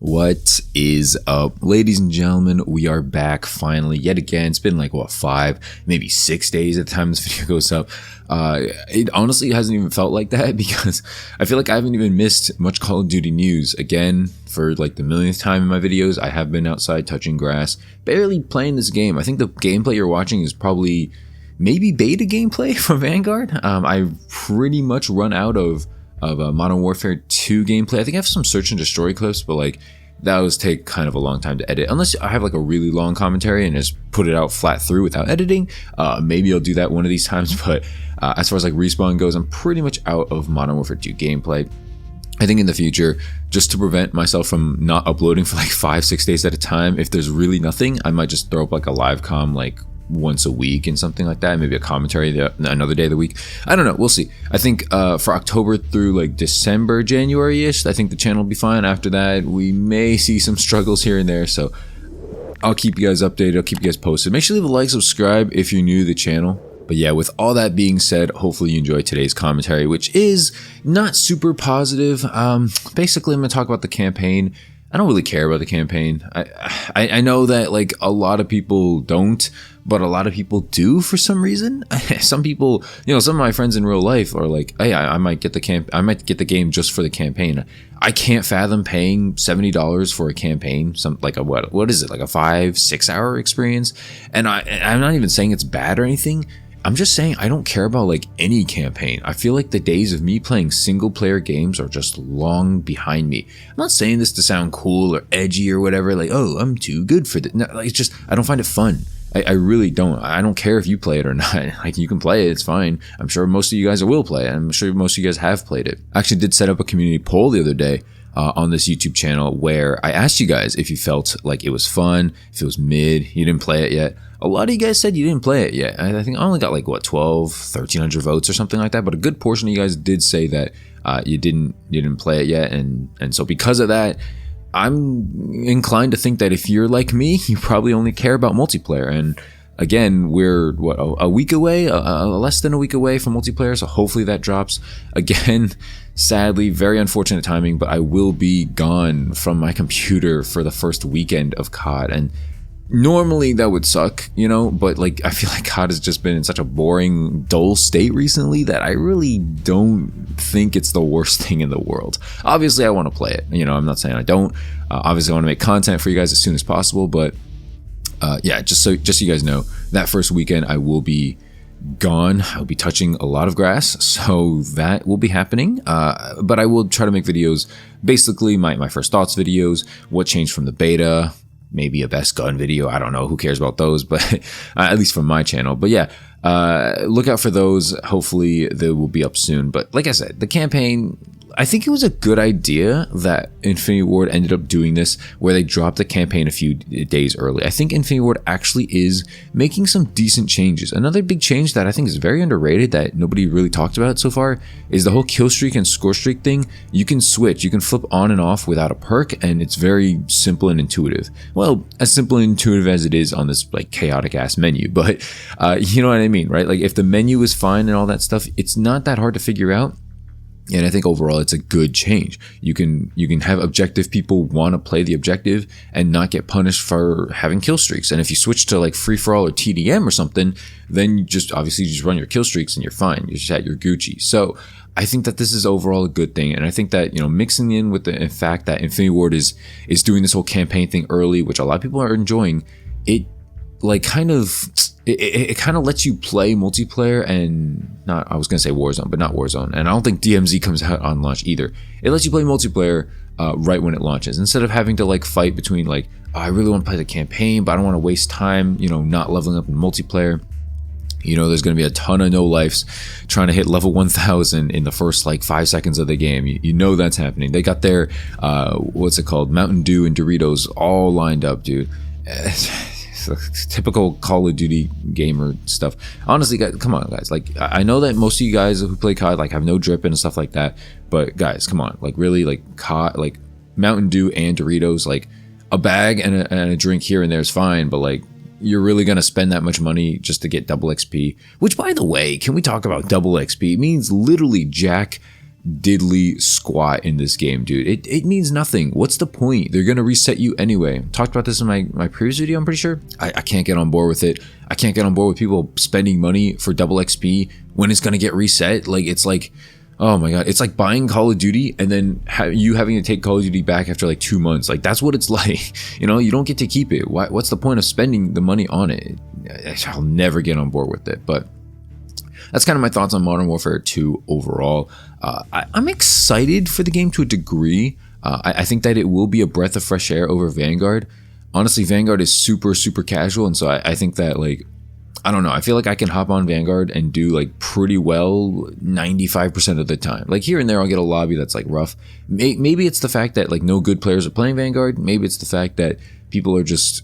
What is up, ladies and gentlemen? We are back finally yet again. It's been like 5, maybe 6 days at the time this video goes up. It honestly hasn't even felt like that because I feel like I haven't even missed much Call of Duty news. Again, for like the millionth time in my videos, I have been outside touching grass, barely playing this game. I think the gameplay you're watching is probably maybe beta gameplay from Vanguard. I pretty much run out of Modern Warfare 2 gameplay. I think I have some search and destroy clips, but like that was take kind of a long time to edit. Unless I have like a really long commentary and just put it out flat through without editing, maybe I'll do that one of these times. But as far as like respawn goes, I'm pretty much out of Modern Warfare 2 gameplay. I think in the future, just to prevent myself from not uploading for like 5-6 days at a time, if there's really nothing, I might just throw up like a live com like once a week and something like that, maybe a commentary another day of the week. I don't know, we'll see. I think for October through like December, January-ish, I think the channel will be fine. After that, we may see some struggles here and there, so I'll keep you guys updated, I'll keep you guys posted. Make sure you leave a like, subscribe if you're new to the channel. But yeah, with all that being said, hopefully you enjoy today's commentary, which is not super positive. Basically, I'm gonna talk about the campaign. I don't really care about the campaign. I know that like a lot of people don't, but a lot of people do for some reason. Some people, some of my friends in real life are like, hey, I might get the game just for the campaign. I can't fathom paying $70 for a campaign. What is it, like a 5-6 hour experience? And I'm not even saying it's bad or anything. I'm just saying I don't care about like any campaign. I feel like the days of me playing single player games are just long behind me. I'm not saying this to sound cool or edgy or whatever, like, oh, I'm too good for this. No, like, it's just, I don't find it fun. I really don't. I don't care if you play it or not. Like, you can play it, it's fine. I'm sure most of you guys will play it. I'm sure most of you guys have played it. I actually did set up a community poll the other day on this YouTube channel where I asked you guys if you felt like it was fun, if it was mid, you didn't play it yet. A lot of you guys said you didn't play it yet. I think I only got like 1,300 votes or something like that, but a good portion of you guys did say that you didn't play it yet, and so because of that, I'm inclined to think that if you're like me, you probably only care about multiplayer. And again, we're a week away, less than a week away from multiplayer, so hopefully that drops. Again, sadly, very unfortunate timing, but I will be gone from my computer for the first weekend of COD, and normally that would suck, but like I feel like COD has just been in such a boring, dull state recently that I really don't think it's the worst thing in the world. Obviously I want to play it, I'm not saying I don't. Obviously I want to make content for you guys as soon as possible, but yeah, just so you guys know, that first weekend I will be gone. I'll be touching a lot of grass, so that will be happening. But I will try to make videos, basically my first thoughts videos, what changed from the beta, maybe a best gun video. I don't know, who cares about those, but at least from my channel. But yeah, look out for those. Hopefully they will be up soon. But like I said, the campaign, I think it was a good idea that Infinity Ward ended up doing this, where they dropped the campaign a few days early. I think Infinity Ward actually is making some decent changes. Another big change that I think is very underrated that nobody really talked about so far is the whole kill streak and score streak thing. You can switch, you can flip on and off without a perk, and it's very simple and intuitive. Well, as simple and intuitive as it is on this like chaotic ass menu, but you know what I mean, right? Like if the menu is fine and all that stuff, it's not that hard to figure out. And I think overall it's a good change. You can have objective people want to play the objective and not get punished for having kill streaks. And if you switch to like free for all or TDM or something, then you just run your kill streaks and you're fine. You're just at your Gucci. So I think that this is overall a good thing. And I think that, mixing in with the fact that Infinity Ward is doing this whole campaign thing early, which a lot of people are enjoying, it like kind of lets you play multiplayer and I was gonna say Warzone, but not Warzone. And I don't think DMZ comes out on launch either. It lets you play multiplayer right when it launches, instead of having to like fight between like, oh, I really want to play the campaign, but I don't want to waste time, not leveling up in multiplayer. There's going to be a ton of no lifes trying to hit level 1000 in the first like 5 seconds of the game. That's happening. They got their what's it called, Mountain Dew and Doritos all lined up, dude. Typical Call of Duty gamer stuff. Honestly, guys, come on, guys. Like, I know that most of you guys who play COD like have no drip and stuff like that, but guys, come on. Like, really, like COD, like Mountain Dew and Doritos, like a bag and a drink here and there is fine, but like you're really gonna spend that much money just to get double XP. Which, by the way, can we talk about double XP? It means literally jack diddly squat in this game, dude. It means nothing. What's the point? They're gonna reset you anyway. Talked about this in my previous video, I'm pretty sure. I can't get on board with it. I can't get on board with people spending money for double XP when it's gonna get reset. Like, it's like, oh my god, it's like buying Call of Duty and then you having to take Call of Duty back after like 2 months. Like, that's what it's like. You know, you don't get to keep it. What's the point of spending the money on it? I'll never get on board with it. But that's kind of my thoughts on Modern Warfare 2 overall. I'm excited for the game to a degree. I think that it will be a breath of fresh air over Vanguard. Honestly, Vanguard is super, super casual. And so I think that, like, I don't know. I feel like I can hop on Vanguard and do like pretty well 95% of the time. Like, here and there I'll get a lobby that's like rough. Maybe it's the fact that like no good players are playing Vanguard. Maybe it's the fact that people are just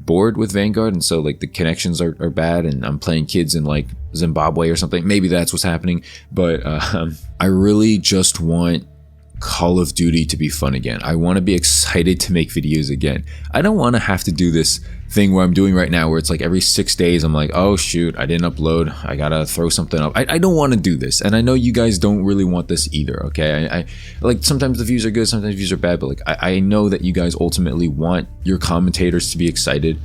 bored with Vanguard, and so like the connections are bad, and I'm playing kids in like Zimbabwe or something. Maybe that's what's happening. But I really just want Call of Duty to be fun again. I want to be excited to make videos again. I don't want to have to do this thing where I'm doing right now, where it's like every 6 days I'm like, oh shoot, I didn't upload, I gotta throw something up. I don't want to do this, and I know you guys don't really want this either. Okay, I like, sometimes the views are good, sometimes the views are bad, but like I know that you guys ultimately want your commentators to be excited.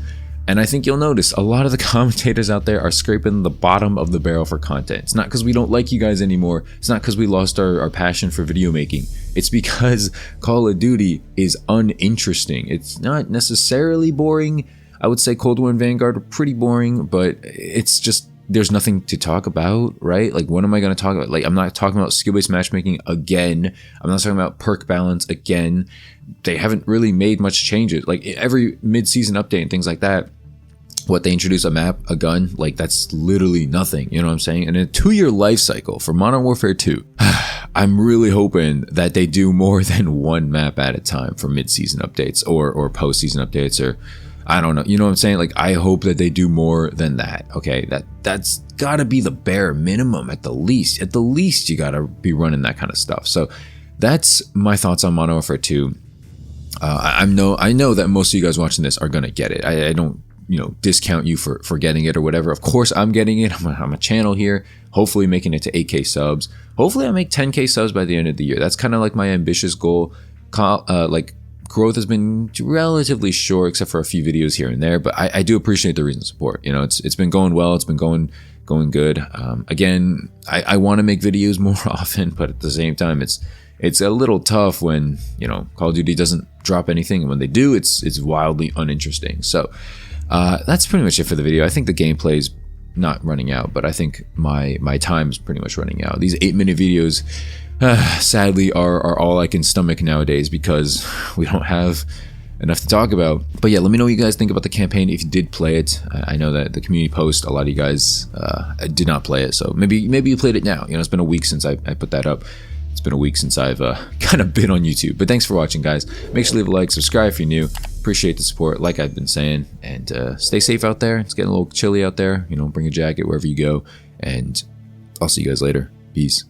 And I think you'll notice a lot of the commentators out there are scraping the bottom of the barrel for content. It's not because we don't like you guys anymore. It's not because we lost our passion for video making. It's because Call of Duty is uninteresting. It's not necessarily boring. I would say Cold War and Vanguard are pretty boring, but it's just, there's nothing to talk about, right? Like, what am I going to talk about? Like, I'm not talking about skill-based matchmaking again. I'm not talking about perk balance again. They haven't really made much changes. Like, every mid-season update and things like that, what, they introduce a map, a gun, like, that's literally nothing, you know what I'm saying? And a 2-year life cycle for Modern Warfare 2. I'm really hoping that they do more than one map at a time for mid-season updates or post-season updates, or I don't know, you know what I'm saying? Like, I hope that they do more than that. Okay, that's gotta be the bare minimum. At the least you gotta be running that kind of stuff. So that's my thoughts on Modern Warfare 2. I know that most of you guys watching this are gonna get it. I don't, you know, discount you for getting it or whatever. Of course I'm getting it. I'm a channel here, hopefully making it to 8K subs. Hopefully I make 10K subs by the end of the year. That's kind of like my ambitious goal. Like, growth has been relatively short, except for a few videos here and there, but I do appreciate the recent support. You know, it's been going well. It's been going good. Again, I want to make videos more often, but at the same time, it's a little tough when, you know, Call of Duty doesn't drop anything, and when they do, it's wildly uninteresting. So that's pretty much it for the video. I think the gameplay is not running out, but I think my time is pretty much running out. These 8-minute videos, sadly, are all I can stomach nowadays because we don't have enough to talk about. But yeah, let me know what you guys think about the campaign if you did play it. I know that the community post, a lot of you guys did not play it, so maybe you played it now. You know, it's been a week since I put that up. It's been a week since I've kind of been on YouTube. But thanks for watching, guys. Make sure to leave a like, subscribe if you're new. Appreciate the support, like I've been saying, and stay safe out there. It's getting a little chilly out there. You know, bring a jacket wherever you go, and I'll see you guys later. Peace.